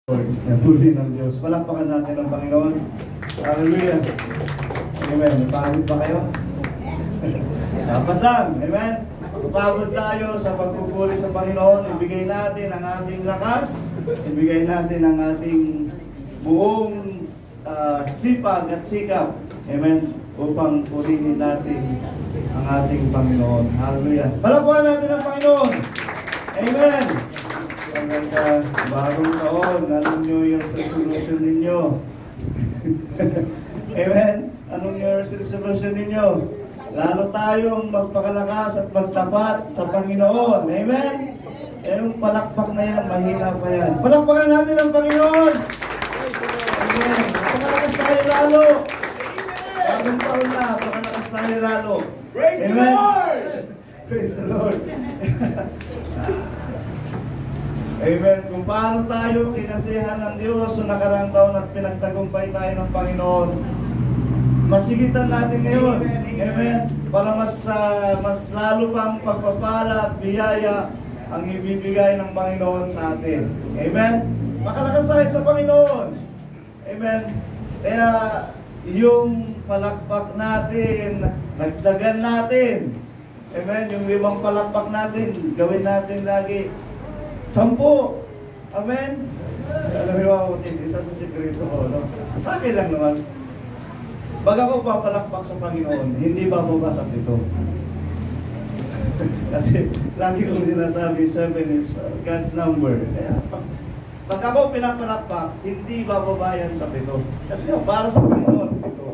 Napuri ng Diyos. Palakpakan natin ang Panginoon. Hallelujah. Amen. Napagod pa kayo? Dapat lang. Amen. Napagod tayo sa pagpupuri sa Panginoon. Ibigay natin ang ating lakas. Ibigay natin ang ating buong sipag at sikap. Amen. Upang purihin natin ang ating Panginoon. Hallelujah. Palakpakan natin ang Panginoon. Amen. Bagong taon, anong New Year's resolution ninyo? Amen? Anong New Year's resolution ninyo? Lalo tayong magpakalakas at magtapat sa Panginoon. Amen? Yung palakpak na yan, mahina pa yan. Palakpakan natin ang Panginoon! Amen? Magpakalakas tayo lalo! Bagong taon na, magpakalakas tayo lalo. Praise the Lord! Praise the Lord! Amen. Kung paano tayo kinasihan ng Diyos sa nakarang taon at pinagtagumpay tayo ng Panginoon, masigitan natin ngayon. Amen. Para mas lalo pang pagpapala at biyaya ang ibibigay ng Panginoon sa atin. Amen. Makalakas tayo sa Panginoon. Amen. Kaya yung palakpak natin, nagdagan natin. Amen. Yung 5 palakpak natin, gawin natin lagi 10. Amen? Alam mo ako, isa sa sikreto ko, no? Sa akin lang naman. Pag ako papalakpak sa Panginoon, hindi bababasag ito. Kasi lagi kong sinasabi, 7 is God's number. Kaya, pag ako pinapalakpak, hindi bababayan sa 7. Kasi para sa Panginoon, ito.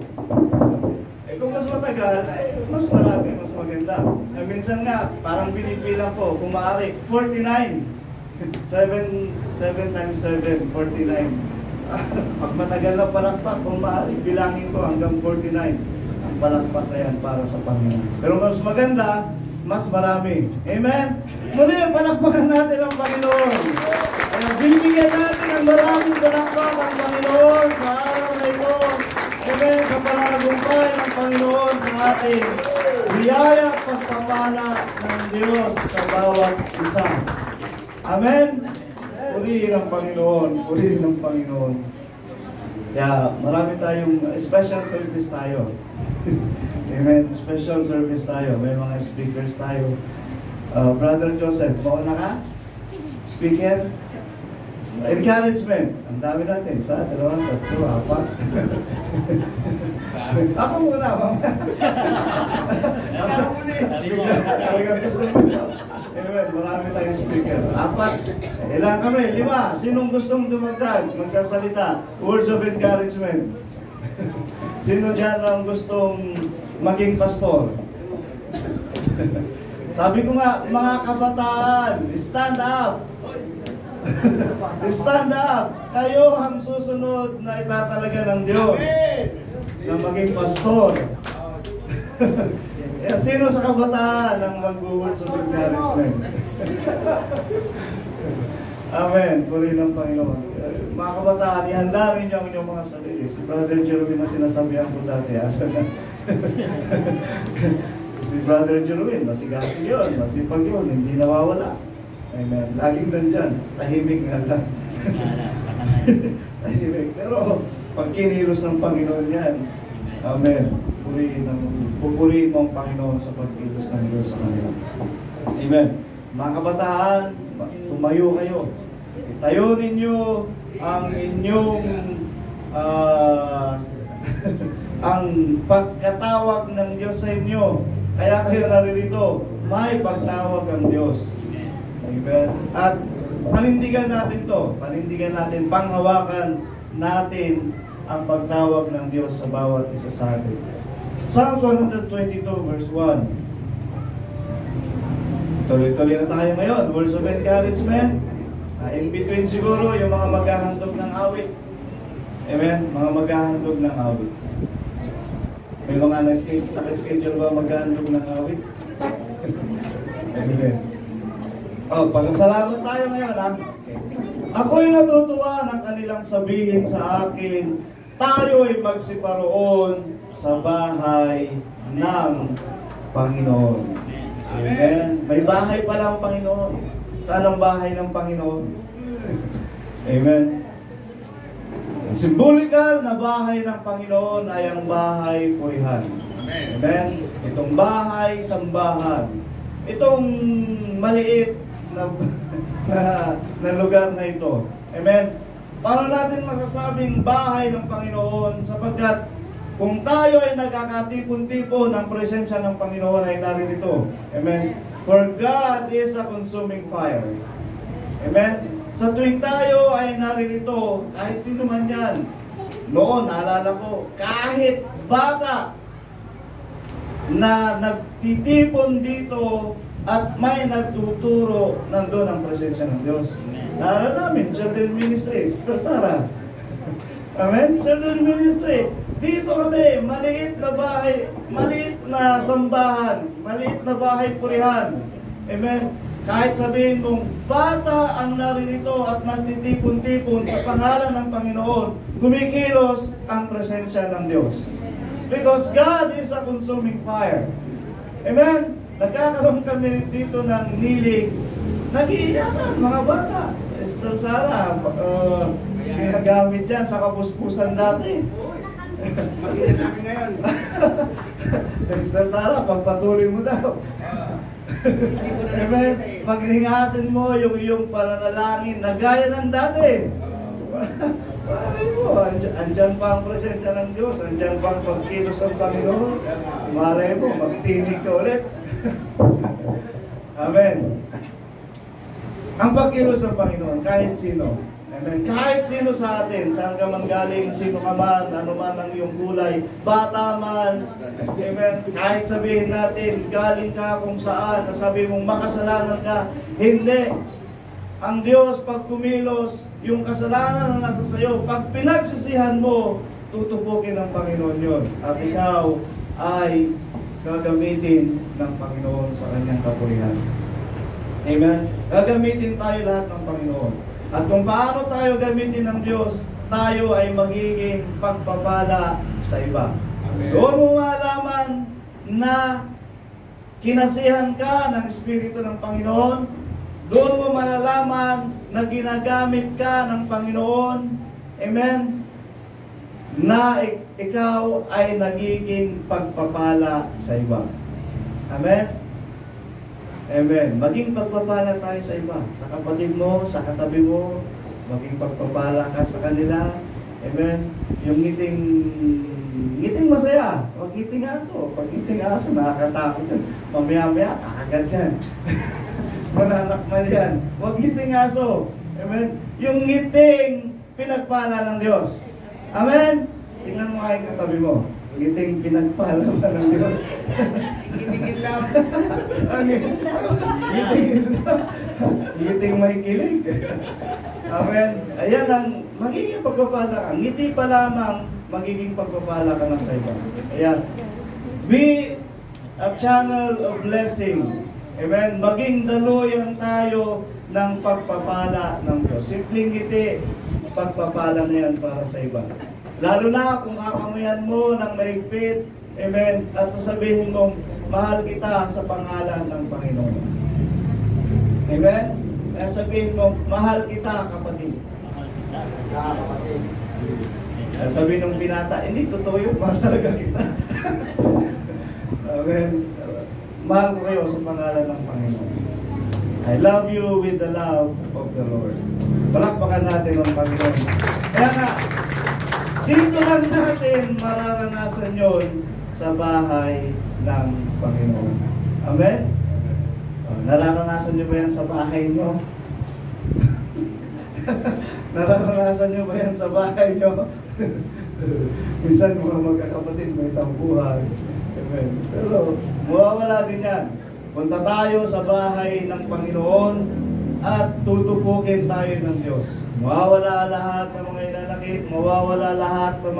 Eh kung mas matagal, mas marami, mas maganda. Minsan nga, parang binibilang ko, kung maaari, 49. 7 times 7, 49. Pag matagal na palakpak, kung maaari, bilangin ko hanggang 49. Ang palakpak na yan para sa Panginoon. Pero mas maganda, mas marami. Amen? Muli, palakpakan natin ang Panginoon. Kaya binibigyan natin ang maraming palakpak ang Panginoon sa araw na ito. Amen? Sa pananagumpay ng Panginoon sa ating biyaya at pagpapala ng Diyos sa bawat isa. Amen? Purihin ang Panginoon. Purihin ng Panginoon. Kaya marami tayong special service tayo. Amen? Special service tayo. May mga speakers tayo. Brother Joseph, mauna ka? Speaker? Encouragement. Ang dami natin. 1, 2, 3, 4. Ako muna, mama. Amen. Marami tayong speaker. 4. Ilan kami? 5. Sinong gustong dumagdag? Magsasalita. Words of encouragement. Sino dyan ang gustong maging pastor? Sabi ko nga, mga kabataan, stand up. Stand up. Kayo ang susunod na itatalaga ng Diyos na maging pastor. Sino sa kabataan ang mag-words of encouragement? Amen. Purihin ng Panginoon. Mga kabataan, ihanda rin niyo ang inyong mga sarili. Si Brother Jerome na sinasabihan ko dati. Asa na? Si Brother Jerome, masigasig yun, masipag yun, hindi nawawala. Amen. Laging nandyan. Tahimik nga lang. Tahimik. Pero pag kinilos ng Panginoon yan, amen. Pupurihin mo ang Panginoon sa pagkilos ng Diyos sa kanila. Amen. Mga kabataan, tumayo kayo. Itayo ninyo ang inyong ang pagkatawag ng Diyos sa inyo. Kaya kayo naririto, may pagtawag ang Diyos. Amen. At panindigan natin to. Panindigan natin, panghawakan natin ang pagtawag ng Diyos sa bawat isa sa atin. Psalms 122 verse 1. Tuloy-tuloy na tayo ngayon. Words of encouragement. In between siguro yung mga maghahandog ng awit. Amen? Mga maghahandog ng awit. May mga naka-schedule ba maghahandog ng awit? Amen. Pasasalamat tayo ngayon, ha? Okay. Ako'y natutuwa ng kanilang sabihin sa akin, tayo'y magsiparoon sa bahay ng Panginoon. Amen. May bahay pala ang Panginoon. Saan ang bahay ng Panginoon? Amen. Ang symbolical na bahay ng Panginoon ay ang bahay purihan. Amen? Itong bahay, sambahan. Itong maliit na lugar na ito. Amen? Paano natin masasabing bahay ng Panginoon? Sapagkat kung tayo ay nagkakatipon-tipon, ang presensya ng Panginoon ay naririto. Amen? For God is a consuming fire. Amen? Sa tuwing tayo ay naririto, kahit sino man yan, noon, naalala ko, kahit bata na nagtitipon dito at may nagtuturo, nandun ang presensya ng Diyos. Naalala namin, Children Ministry, Sister Sarah. Amen? Children Ministry. Dito kami, maliit na bahay, maliit na sambahan, maliit na bahay purihan. Amen? Kahit sabihin mong bata ang naririto at nagtitipon-tipon sa pangalan ng Panginoon, kumikilos ang presensya ng Diyos. Because God is a consuming fire. Amen? Nagkakaroon kami dito ng nilig. Nag-iiyakan, mga bata. Sister Sarah, ginagamit yan sa kapuspusan dati. Makikita namin ngayon. Sister Sarah, pagpatuloy mo daw. Amen. Paghingasin mo yung iyong pananalangin na gaya ng dati. Malay mo, andyan pa ang presensya ng Diyos, andyan pa ang pagkilos ng Panginoon. Malay mo, magtinig ka ulit. Amen. Ang pagkilos ng Panginoon, kahit sino. Amen. Kahit sino sa atin, saan ka man galing, sino ka man, ano man ang iyong kulay, bata man, amen. Kahit sabihin natin, galing ka kung saan, nasabi mong makasalanan ka, hindi. Ang Diyos, pag kumilos, yung kasalanan na nasa sayo, pag pinagsisihan mo, tutupukin ng Panginoon yon. At ikaw ay gagamitin ng Panginoon sa kanyang kapurihan. Amen. Gagamitin tayo lahat ng Panginoon. At kung paano tayo gamitin ng Diyos, tayo ay magiging pagpapala sa iba. Amen. Doon mo malaman na kinasihan ka ng Espiritu ng Panginoon. Doon mo malalaman na ginagamit ka ng Panginoon. Amen. Na ikaw ay nagiging pagpapala sa iba. Amen. Amen. Maging pagpapala tayo sa iba. Sa kapatid mo, sa katabi mo, maging pagpapala ka sa kanila. Amen. Yung ngiting masaya. Huwag ngiting aso. Pag ngiting aso, nakakatakot yan. Mamaya-maya, kakagat yan. Mananakmal yan. Huwag ngiting aso. Amen. Yung ngiting pinagpala ng Diyos. Amen. Tingnan mo kayong katabi mo. Ngiting pinagpala ba ng Diyos? Ngitingin lang. Ngiting may kilig. Amen. Ayan ang magiging pagpapala ka. Ngiti pa lamang, magiging pagpapala ka na sa iba. Ayan. Be a channel of blessing. Amen. Maging daluyan tayo ng pagpapala ng Diyos. Simpleng ngiti, pagpapala na yan para sa iba. Lalo na kung kakamuyan mo ng mahigpit, amen, at sasabihin mong, mahal kita sa pangalan ng Panginoon. Amen? Kaya sabihin mong, mahal kita, kapatid. Kaya sabihin ng binata, hindi, totoo yun, mahal talaga kita. Amen? Mahal ko kayo sa pangalan ng Panginoon. I love you with the love of the Lord. Palakpakan natin ang Panginoon. Kaya nga, dito lang natin mararanasan yon sa bahay ng Panginoon. Amen? Nararanasan nyo ba yan sa bahay nyo? Nararanasan nyo ba yan sa bahay nyo? Minsan mga magkakapatid may tampuhan. Amen. Pero mawawala din yan. Punta tayo sa bahay ng Panginoon at tutupukin tayo ng Diyos. Mawawala lahat ng mga inanakit, mawawala lahat ng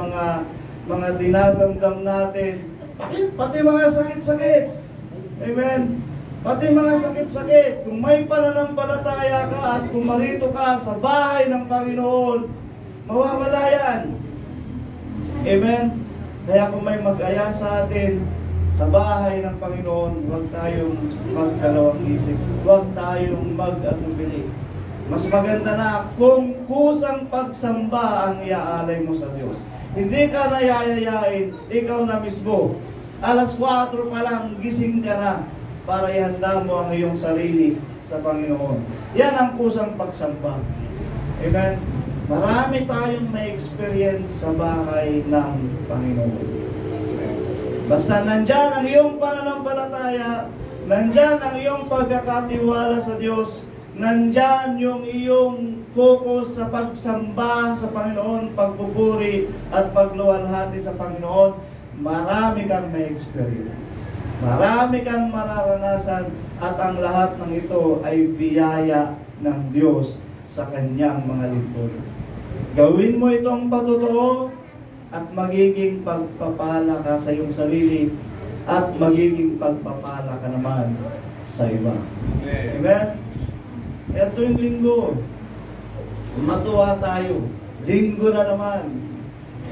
mga dinadamdam natin. Pati mga sakit-sakit. Amen. Pati mga sakit-sakit. Kung may pananampalataya ka at kumarito ka sa bahay ng Panginoon, mawawala yan. Amen. Kaya kung may mag-aya sa atin sa bahay ng Panginoon, huwag tayong magdalawang isip. Huwag tayong mag-atubili. Mas maganda na kung kusang pagsamba ang iaalay mo sa Diyos. Hindi ka na yayayain, ikaw na mismo. Alas 4 pa lang, gising ka na para ihanda mo ang iyong sarili sa Panginoon. Yan ang kusang pagsamba. Amen? Marami tayong may experience sa bahay ng Panginoon. Basta nandyan ang iyong pananampalataya, nandyan ang iyong pagkakatiwala sa Diyos, nandyan yung iyong focus sa pagsamba sa Panginoon, pagpupuri at pagluwalhati sa Panginoon, marami kang may experience. Marami kang mararanasan at ang lahat ng ito ay biyaya ng Diyos sa kanyang mga lingkod. Gawin mo itong patotoo at magiging pagpapala ka sa iyong sarili at magiging pagpapala ka naman sa iba. Amen? Kaya tuwing linggo, matuwa tayo. Linggo na naman.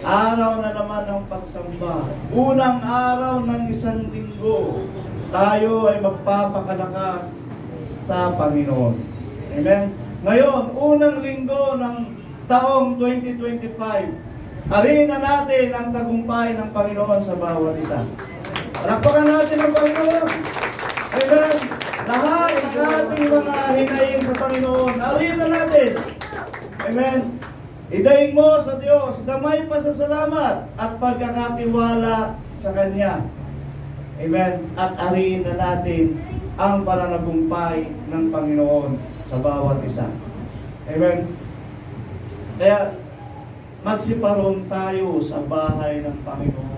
Araw na naman ng pagsamba. Unang araw ng isang linggo, tayo ay magpapakalakas sa Panginoon. Amen? Ngayon, unang linggo ng taong 2025, arena natin ang tagumpay ng Panginoon sa bawat isa. Palakpakan natin ang Panginoon. Amen? Lahat ng ating mga hinaing sa Panginoon, arena natin. Amen? Idaing mo sa Diyos na may pasasalamat at pagkakatiwala sa Kanya. Amen? At arena natin ang pananagumpay ng Panginoon sa bawat isa. Amen? Kaya, magsiparon tayo sa bahay ng Panginoon.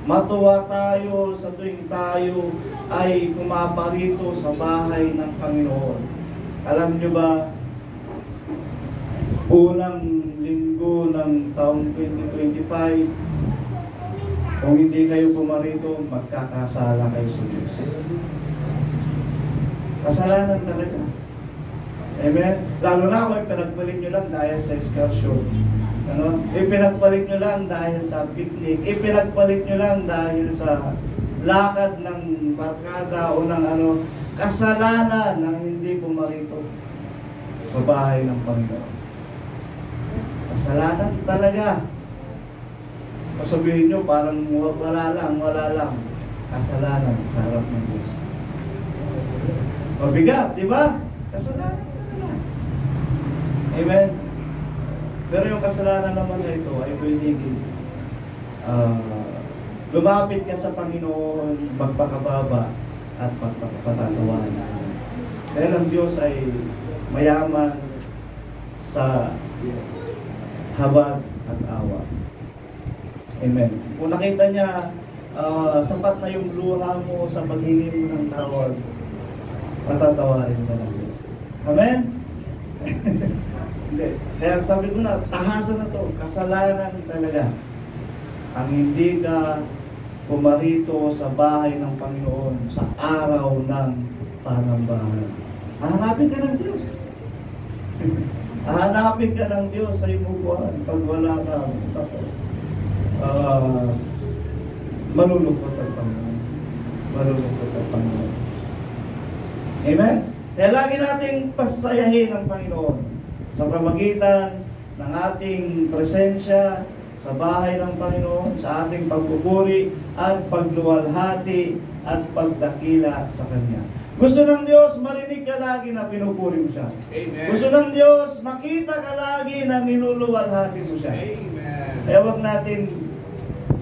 Matuwa tayo sa tuwing tayo ay pumaparito sa bahay ng Panginoon. Alam nyo ba, unang linggo ng taong 2025, kung hindi kayo pumarito, magkakasala kayo sa Diyos. Kasalanan talaga. Amen? Lalo na kung pinagpalit nyo lang dahil sa excursion. Ano? Ipinagpalit nyo lang dahil sa picnic. Ipinagpalit nyo lang dahil sa lakad ng barkada o ng ano. Kasalanan ng hindi pumarito sa bahay ng Panginoon. Kasalanan talaga. Sabihin nyo, parang wala lang. Kasalanan sa harap ng Diyos. Mabigat, di ba? Kasalanan. Amen? Pero yung kasalanan naman na ito ay pwedeng lumapit ka sa Panginoon, magpakababa at pagpapatatawanan. Dahil ang Diyos ay mayaman sa habag at awa. Amen. Kung nakita niya, sapat na yung luha mo sa paghingi mo ng tawad, patatawarin ka ng Diyos. Amen? Hindi. Kaya sabi ko na, tahasan na to, kasalanan talaga. Ang hindi ka pumarito sa bahay ng Panginoon sa araw ng panambahan. Hahanapin ka ng Diyos. Hahanapin ka ng Diyos sa imubuhan. Pag wala ka, malulungkot ang Panginoon. Malulungkot ang Panginoon. Amen? Kaya lagi nating pasayahin ang Panginoon sa pamagitan ng ating presensya sa bahay ng Panginoon, sa ating pagpupuri at pagluwalhati at pagdakila sa Kanya. Gusto ng Diyos marinig ka lagi na pinupuri mo siya. Amen. Gusto ng Diyos makita ka lagi na niluluwalhati mo siya. Amen. Kaya huwag natin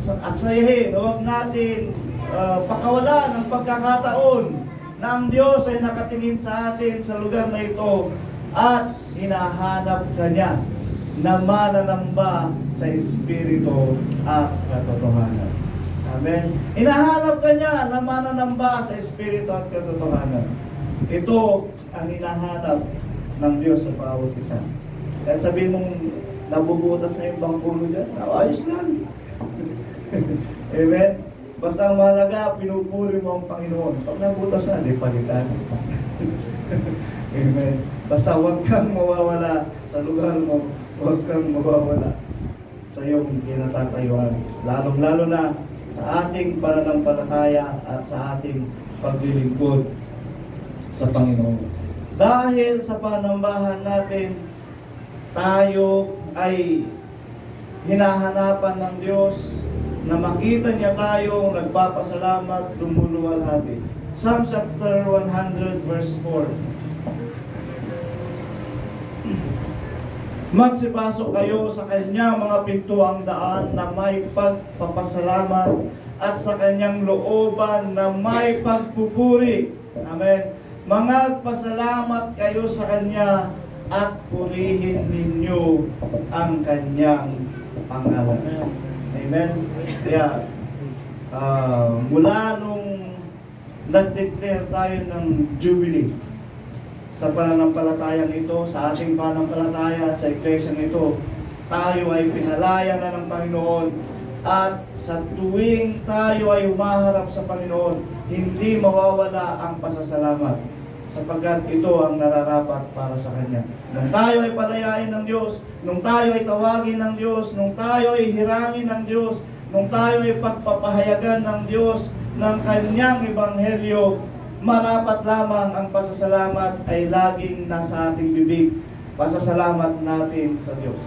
aksayahin, huwag natin pakawalan ng pagkakataon na ang Diyos ay nakatingin sa atin sa lugar na ito at hinahanap ka niya na mananamba sa Espiritu at katotohanan. Amen? Hinahanap ka niya na mananamba sa Espiritu at katotohanan. Ito ang hinahanap ng Diyos sa bawat isa. At sabihin mong nabubutas na yung bangkulo dyan, ayos lang. Amen? Basta ang mahalaga, pinupuri mo ang Panginoon. Pag nabutas na, di palitan. Amen. Basta huwag kang mawawala sa lugar mo, huwag kang mawawala sa iyong kinatatayuan. Lalong-lalo na sa ating pananampalataya at sa ating paglilingkod sa Panginoon. Dahil sa panambahan natin, tayo ay hinahanapan ng Diyos na makita niya tayong nagpapasalamat, lumuluwalhati. Psalm chapter 100 verse 4. Magsipasok kayo sa kanyang mga pintuang daan na may pagpapasalamat at sa kanyang looban na may pagpupuri. Amen. Magpasalamat kayo sa kanya at purihin ninyo ang kanyang pangalan. Amen. Kaya mula nung nag-declare tayo ng Jubilee sa pananampalatayang ito, sa ating pananampalataya sa iglesyang ito, tayo ay pinalaya na ng Panginoon. At sa tuwing tayo ay humaharap sa Panginoon, hindi mawawala ang pasasalamat, sapagkat ito ang nararapat para sa Kanya. Nung tayo ay palayain ng Diyos, nung tayo ay tawagin ng Diyos, nung tayo ay hirangin ng Diyos, nung tayo ay pagpapahayagan ng Diyos ng Kanyang Ebanghelyo, marapat lamang ang pasasalamat ay laging nasa ating bibig. Pasasalamat natin sa Diyos.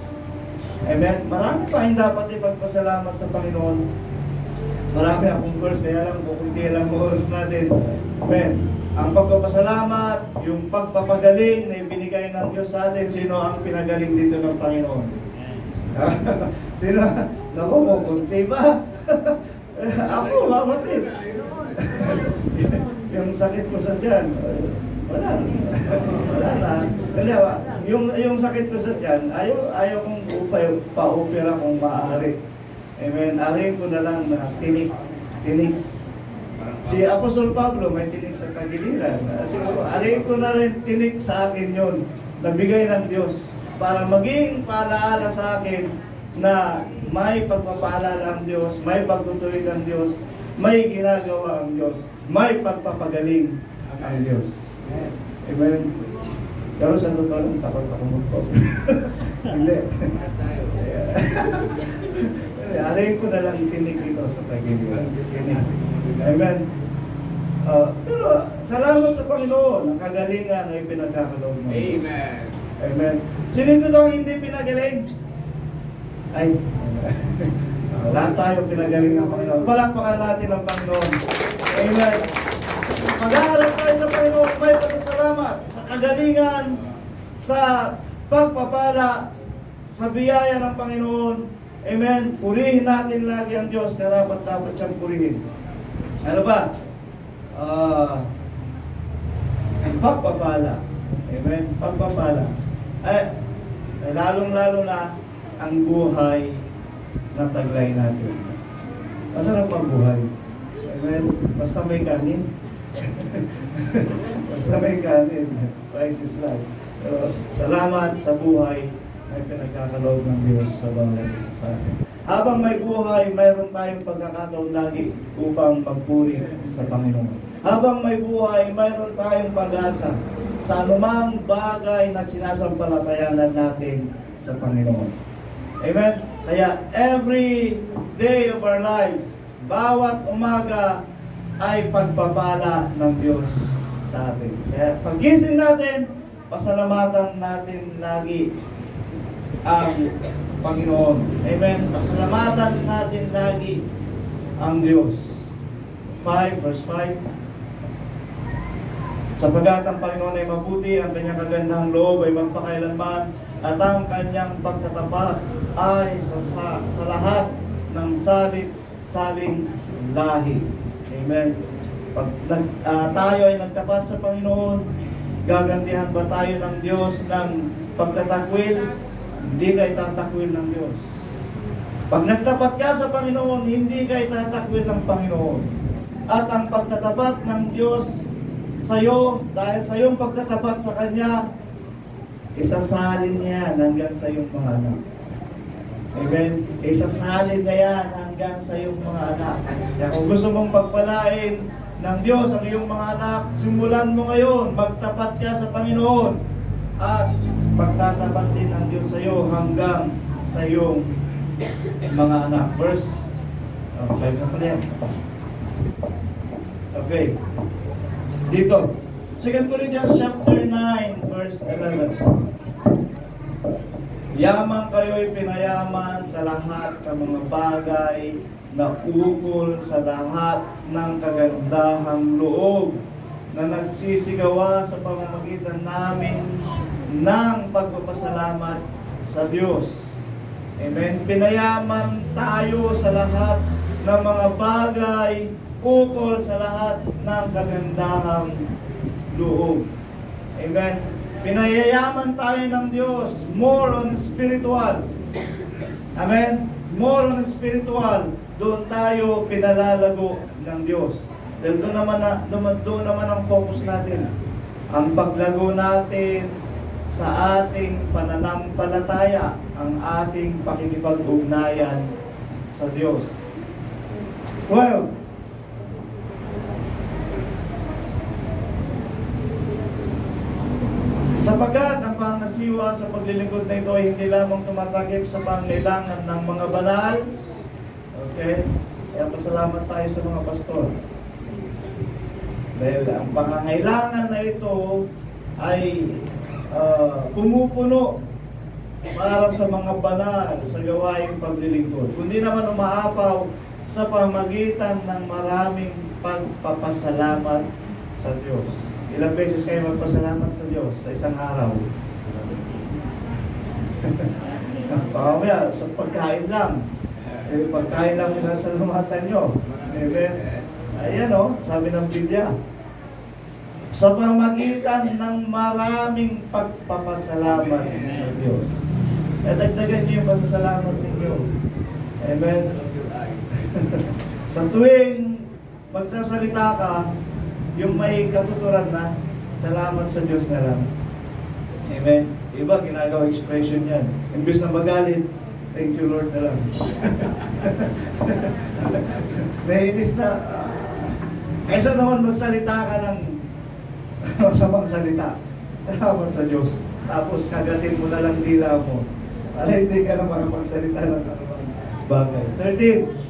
Amen. Marami tayong dapat ipagpasalamat sa Panginoon. Marami akong verse, kaya lang kukunti lang oras natin. Amen. Ang pagpapasalamat, yung pagpapagaling na ibinigay ng Diyos sa atin, sino ang pinagaling dito ng Panginoon? Sino? Naku, kukunti ba? Ako, mamatid. Yung sakit ko sa tiyan, wala na. Hindi, yung sakit ko sa tiyan, ayaw kong pa-opera kung maaari. Amen. Arin ko na lang na tinik. Si Apostol Pablo may tinik sa kagiliran. Siguro, arin ko na rin tinik sa akin yon, nabigay ng Diyos para maging paalaala sa akin na may pagpapaalala ang Diyos, may pagtutuloy ng Diyos, may ginagawa ang Diyos, may pagpapagaling ang Diyos. Amen. Pero sa totoo lang, takot ako magpap. Hindi. Aray ko na lang tinig ito sa tagiliran. Amen. Pero salamat sa Panginoon, ang kagalingan ay pinagkakaloob ng Diyos. Amen. Amen. Sino ito ang hindi pinagaling? Ay, lahat tayo pinagaling ng Panginoon. Palakpakan natin ang Panginoon. Amen. Mag-aalap tayo sa Panginoon, may pasasalamat sa kagalingan, sa pagpapala, sa biyaya ng Panginoon. Amen. Purihin natin lagi ang Diyos, dapat siyang purihin. Ano ba? Pagpapala. Amen. Pagpapala. Lalong-lalo na ang buhay na taglay natin. Masarap ang buhay. Amen. Basta may kanin. Basta may kanin. Price is life. Pero salamat sa buhay ay pinagkakaloob ng Diyos sa bawat isa sa atin. Habang may buhay, mayroon tayong pagkakataon lagi upang magpuri sa Panginoon. Habang may buhay, mayroon tayong pag-asa sa anumang bagay na sinasampalatayanan natin sa Panginoon. Amen? Kaya every day of our lives, bawat umaga ay pagpapala ng Diyos sa atin. Kaya paggising natin, pasalamatan natin lagi ang Panginoon. Amen? Pasalamatan natin lagi ang Diyos. 5 verse 5. Sapagkat ang Panginoon ay mabuti, ang kanyang kagandahang loob ay magpakailanman, at ang kanyang pagtatapat ay sa lahat ng saling lahi. Amen. Pag tayo ay nagtapat sa Panginoon, gagantihan ba tayo ng Diyos ng pagtatakwil? Hindi ka itatakwil ng Diyos. Pag nagtapat ka sa Panginoon, hindi ka itatakwil ng Panginoon. At ang pagtatapat ng Diyos sa'yo, dahil sa iyong pagtatapat sa Kanya, isasalin niya hanggang sa iyong mga anak. Amen? Isasalin niya yan hanggang sa iyong mga anak. Kaya kung gusto mong pagpalain ng Diyos ang iyong mga anak, simulan mo ngayon, magtapat ka sa Panginoon, at magtatapat din ng Diyos sa iyo hanggang sa iyong mga anak. Verse 5 na pala yan. Okay. Dito, 2 Corinthians chapter 9, verse 11. Yaman kayo'y pinayaman sa lahat ng mga bagay na ukol sa lahat ng kagandahang loob na nagsisigawa sa pamamagitan namin ng pagpapasalamat sa Diyos. Amen. Pinayaman tayo sa lahat ng mga bagay ukol sa lahat ng kagandahang loob. Amen. Pinayayaman tayo ng Diyos, more on spiritual. Amen. More on spiritual. Doon tayo pinalalago ng Diyos. Dahil doon naman ang focus natin. Ang paglago natin sa ating pananampalataya, ang ating pakikipag-ugnayan sa Diyos. 12. Sapagkat ang pangasiwa sa paglilingkod na ito ay hindi lamang tumatakip sa pangailangan ng mga banal. Okay? Kaya pasalamat tayo sa mga pastor. Dahil ang pangangailangan na ito ay pumupuno para sa mga banal sa gawaing paglilingkod. Kundi naman umaapaw sa pamagitan ng maraming pagpapasalamat sa Diyos. Ilang beses kayo magpasalamat sa Diyos sa isang araw? Pamaya, sa pagkain lang. Pagkain lang yung nasa lumatan nyo. Amen. Ayan o, sabi ng Biblia. Sa pamagitan ng maraming pagpapasalamat sa Diyos. Kaya dagdagan nyo yung pasasalamat ninyo. Amen. Sa tuwing magsasalita ka, yung may katuturan na, salamat sa Diyos na lang. Amen. Iba, ginagawa expression yan. Imbis na magalit, thank you Lord na lang. Naiinis na. Kaysa naman magsalita ka ng masamang salita. Salamat sa Diyos. Tapos kagatin mo na lang dila mo. Para hindi ka na makapagsalita ng bagay. 13.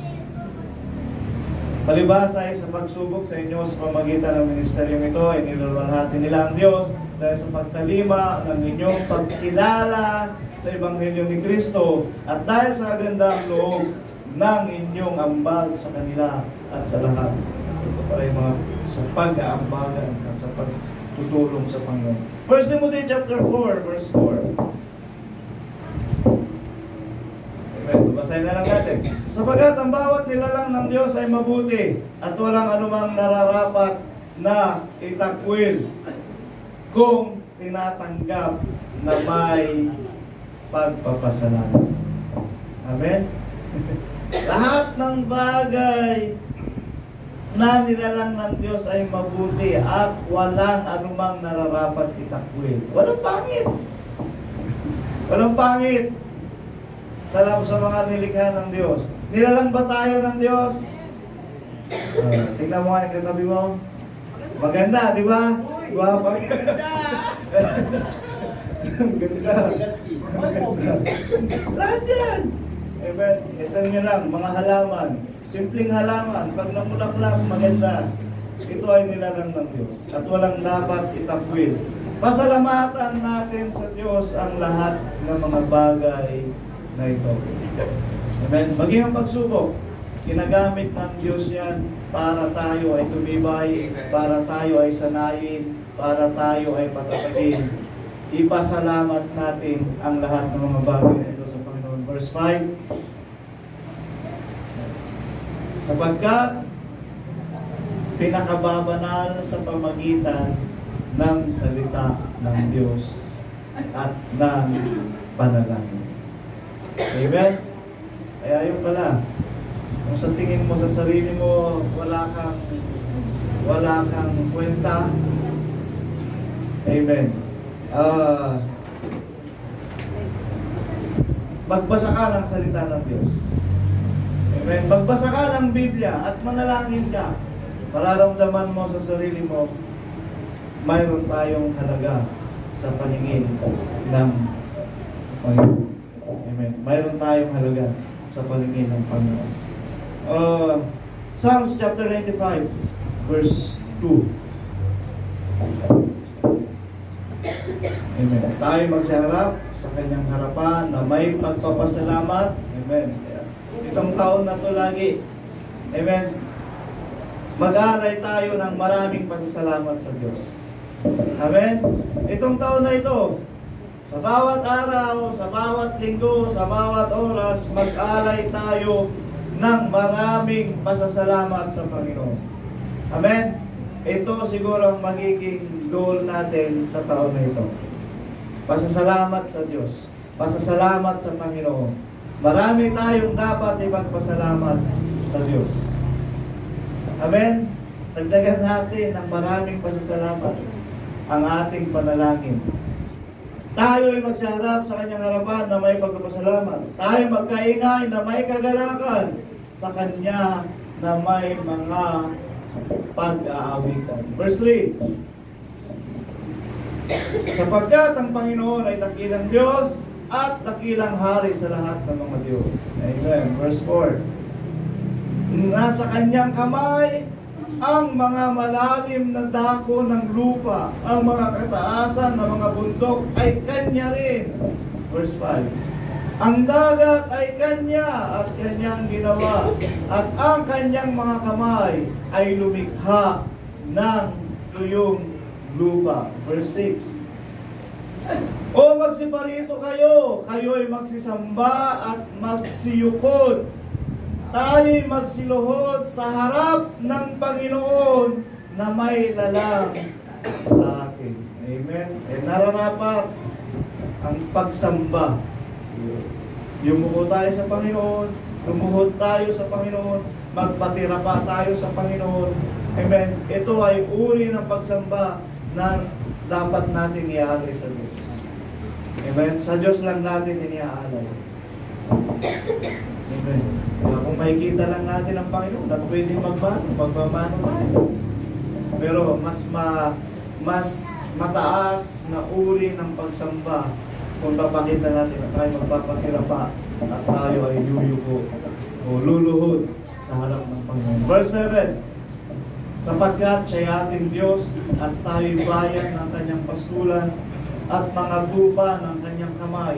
Palibasa ay sa pagsubok sa inyo sa pamagitan ng ministeryong ito ay niluluwalhati nila ang Diyos dahil sa pagtalima ng inyong pagkilala sa Ebanghelyo ni Kristo at dahil sa kagandang loob ng inyong ambag sa kanila at sa lahat. Ito pala yung mga sa pag-aambagan at sa pagtutulong sa Panginoon. 1 Timothy chapter 4, verse 4. Basahin na lang natin. Sapagat ang bawat nilalang ng Diyos ay mabuti at walang anumang nararapat na itakwil kung tinatanggap na may pagpapasalamat. Amen? Lahat ng bagay na nilalang ng Diyos ay mabuti at walang anumang nararapat itakwil. Walang pangit. Walang pangit. Salamat sa mga nilikha ng Diyos. Nilalang ba tayo ng Diyos? Tingnan mo ang katabi mo. Maganda, di ba? Guwapa. Ganda! Ganda. Lahat yan. Amen. Ito nyo lang, mga halaman. Simpleng halaman. Pag namulaklak, maganda. Ito ay nilalang ng Diyos. At walang dapat itakwil. Pasalamatan natin sa Diyos ang lahat ng mga bagay na ito. Amen. Maging ang pagsubok, ginagamit ng Diyos yan para tayo ay tumibay, para tayo ay sanayin, para tayo ay patatagin. Ipasalamat natin ang lahat ng mga bagay na ito sa Panginoon. Verse 5. Sapagkat pinakababanal sa pamagitan ng salita ng Diyos at ng panalangin. Amen? Kaya yun pala, kung sa tingin mo sa sarili mo, wala kang kwenta, amen. Magbasa ka ng salita ng Diyos. Amen. Magbasa ka ng Biblia at manalangin ka. Mararamdaman mo sa sarili mo, mayroon tayong halaga sa paningin ng Panginoon. Amen. Mayroon tayong halaga sa paningin ng Panginoon. Psalms chapter 95, verse 2. Amen. Tayo magsiharap sa kanyang harapan na may pagpapasalamat. Amen. Itong taon na to lagi. Amen. Mag-alay tayo ng maraming pasasalamat sa Diyos. Amen. Itong taon na ito, sa bawat araw, sa bawat linggo, sa bawat oras, mag-alay tayo ng maraming pasasalamat sa Panginoon. Amen. Ito siguro ang magiging goal natin sa taon na ito. Pasasalamat sa Diyos. Pasasalamat sa Panginoon. Marami tayong dapat ipagpasalamat sa Diyos. Amen? Dagdagan natin ng maraming pasasalamat ang ating panalangin. Tayo ay magsiharap sa kanyang harapan na may pagpapasalamat. Tayo magkaingay na may kagalakan sa kanya na may mga pag-aawitan. Verse 3. Sapagkat ang Panginoon ay dakilang Diyos at dakilang hari sa lahat ng mga Diyos. Amen. Verse 4. Nasa kanyang kamay ang mga malalim na dako ng lupa, ang mga kataasan ng mga bundok ay kanya rin. Verse 5. Ang dagat ay kanya at kanyang ginawa, at ang kanyang mga kamay ay lumikha ng tuyong lupa. Verse 6. O magsiparito kayo, kayo'y magsisamba at magsiyukod. Tayo'y magsiluhod sa harap ng Panginoon na may lalang sa atin. Amen. Nararapat ang pagsamba. Yumuko tayo sa Panginoon, lumuhod tayo sa Panginoon, magpatira pa tayo sa Panginoon. Amen. Ito ay uri ng pagsamba na dapat natin iaalay sa Diyos. Amen. Sa Diyos lang natin iniaalay. Amen. Kung makikita lang natin ang Panginoon at pwedeng magmamano tayo. Pero mas mataas na uri ng pagsamba kung papakita natin na tayo magpapatira pa at tayo ay yuyuko o luluhod sa harap ng Panginoon. Verse 7. Sapagkat siya'y ating Diyos at tayo'y bayan ng kanyang pastulan at mga tupa ng kanyang kamay.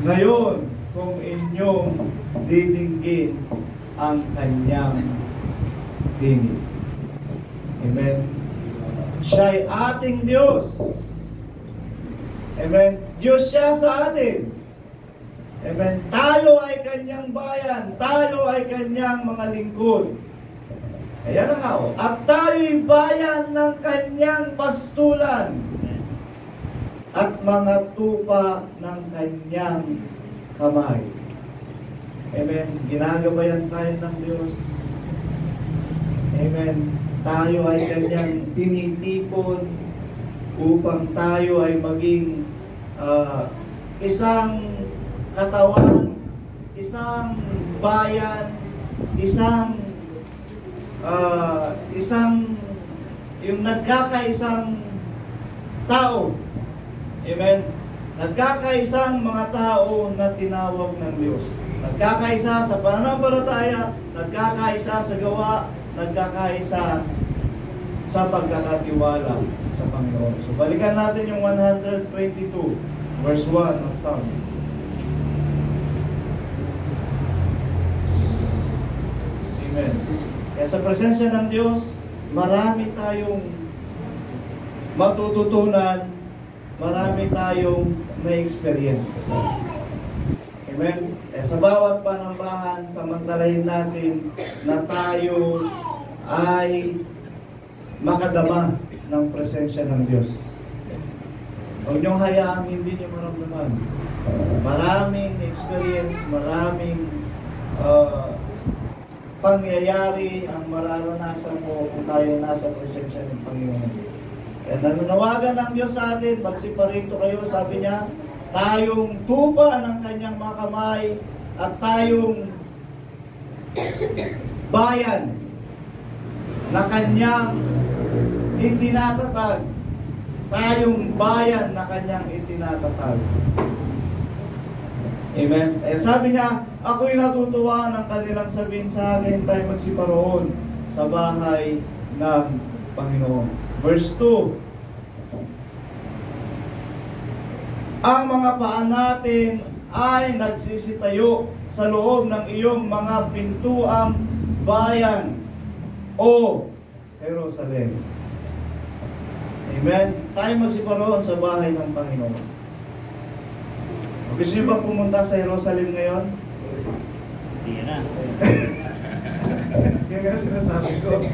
Ngayon, kung inyong didinggin ang kanyang tinig. Amen. Siya'y ating Diyos. Amen. Diyos siya sa atin. Amen. Tayo ay kanyang bayan. Tayo ay kanyang mga lingkod. Ayan na nga o. At tayo'y bayan ng kanyang pastulan at mga tupa ng kanyang kamay. Amen. Ginagabayan tayo ng Diyos. Amen. Tayo ay kanyang tinitipon upang tayo ay maging isang katawan, isang bayan, isang yung nagkakaisang tao. Amen. Nagkakaisang mga tao na tinawag ng Diyos. Nagkakaisa sa pananampalataya, nagkakaisa sa gawa, nagkakaisa sa pagkakatiwala sa Panginoon. So balikan natin yung 122 verse 1 ng Psalms. Amen. Kaya sa presensya ng Diyos, marami tayong matututunan, marami tayong na-experience. Amen. Kaya sa bawat panambahan, samantalahin natin na tayo ay makadama ng presensya ng Diyos. Huwag niyong hayaang hindi niyo maramdaman. Maraming experience, maraming pangyayari ang mararanasan mo kung tayo nasa presensya ng Panginoon. Kaya nananawagan ng Diyos sa atin, magsiparito kayo, sabi niya, tayong tupa ng kanyang mga kamay at tayong bayan na kanyang itinatatag. Tayong bayan na kanyang itinatatag. Amen. Kaya sabi niya, ako'y natutuwa ng kanilang sabihin sa akin, tayo magsiparoon sa bahay ng Panginoon. Verse 2, Ang mga paa natin ay nagsisitayo sa loob ng iyong mga pintuang bayan, O Jerusalem. Amen? Tayo magsiparoon sa bahay ng Panginoon. Gusto niyo ba pumunta sa Jerusalem ngayon? Hindi na. Yan nga sinasabi ko.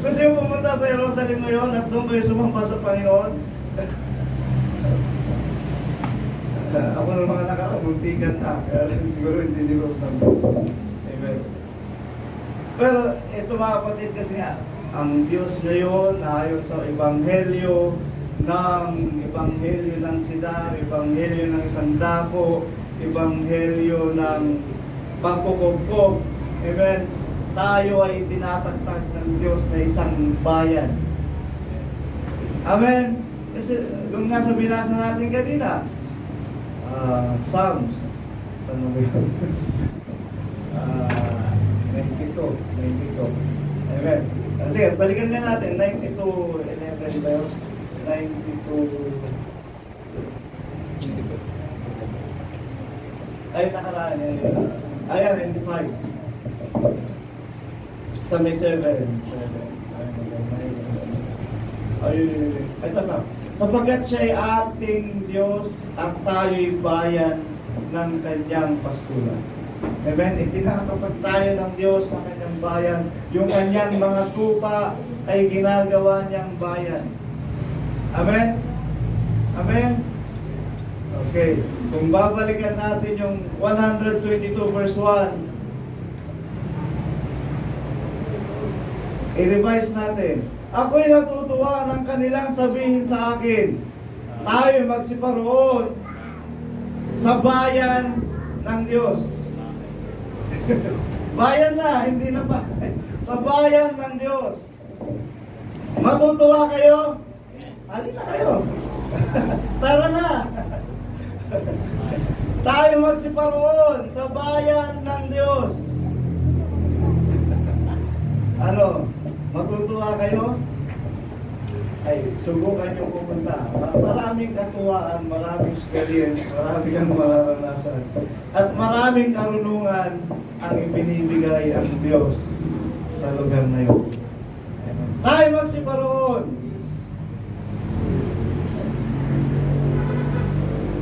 Gusto niyo pumunta sa Jerusalem ngayon at doon kayo sumamba sa Panginoon? Ako ng mga nakamuntikan na, kaya siguro hindi nyo nabos. Amen. Pero ito mga kapatid, kasi nga, ang Diyos ngayon, ayon sa Ebanghelyo ng Sidar, Ebanghelyo ng isang dako, Ebanghelyo ng pagkukubkob, amen, tayo ay tinatagtag ng Diyos na isang bayan. Amen. Kasi yung nasa binasa natin kanina, Psalms, saan mo ba yun? 92. Amen. Sige, balikan nga natin. 92, di ba yun? 92. Ay, nakaraan yan. Ayan, 95. Sa may 7. Ay, ito na. Sapagkat siya ay ating Diyos at tayo'y bayan ng kanyang pastulan. Amen? Itinatapag tayo ng Diyos sa kanyang bayan. Yung kanyang mga tupa ay ginagawa niyang bayan. Amen? Amen? Okay. Kung babalikan natin yung 122 verse 1, i-revise natin. Ako'y natutuwa ng kanilang sabihin sa akin, tayo magsiparoon sa bayan ng Diyos. Bayan na, hindi na bayan. Sa bayan ng Diyos. Matutuwa kayo? Halina kayo. Tara na. Tayo magsiparoon sa bayan ng Diyos. Ano? Matutuwa kayo? Ay, subukan nyo pumunta. Maraming katuwaan, maraming experience, maraming ang mararanasan. At maraming karunungan ang ibinibigay ang Diyos sa lugar na yun. Tayo magsiparoon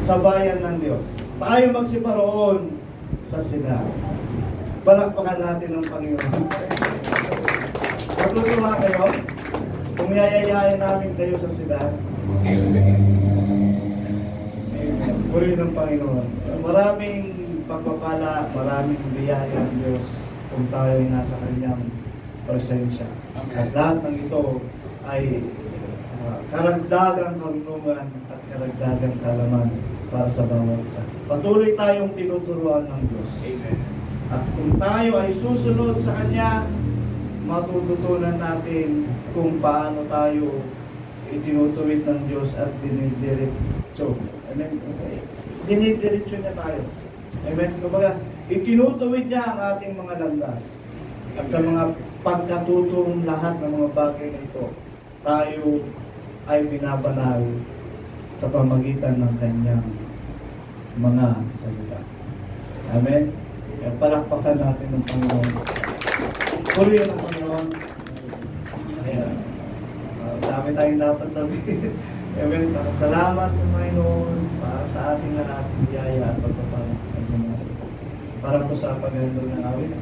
sa bayan ng Diyos. Tayo magsiparoon sa Sidar. Palakpakan natin ang Panginoon. Matutuwa kayo kung yayayain namin kayo sa Sidar. Puri ng Panginoon. Maraming pagpapala, maraming biyaya ng Diyos kung tayo ay nasa kanyang presensya. At lahat ng ito ay karagdagang karunungan at karagdagang kalaman para sa bawat isa. Patuloy tayong tinuturuan ng Diyos. At kung tayo ay susunod sa Kanya, matututunan natin kung paano tayo itinutuwid ng Diyos at dinidiretso. Amen? Dinidiretso niya tayo. Amen? Kumbaga, itinutuwid niya ang ating mga landas. At sa mga pagkatutong lahat ng mga bagay na ito, tayo ay binabanal sa pamagitan ng kanyang mga salita. Amen? Kaya palakpakan natin ng Panginoon. Puri ng Panginoon. Ayan. Dami tayong dapat sabihin. Amen. Salamat sa Panginoon para sa ating lahat, biyaya at pagpapala. Para po sa paghandog ng awit.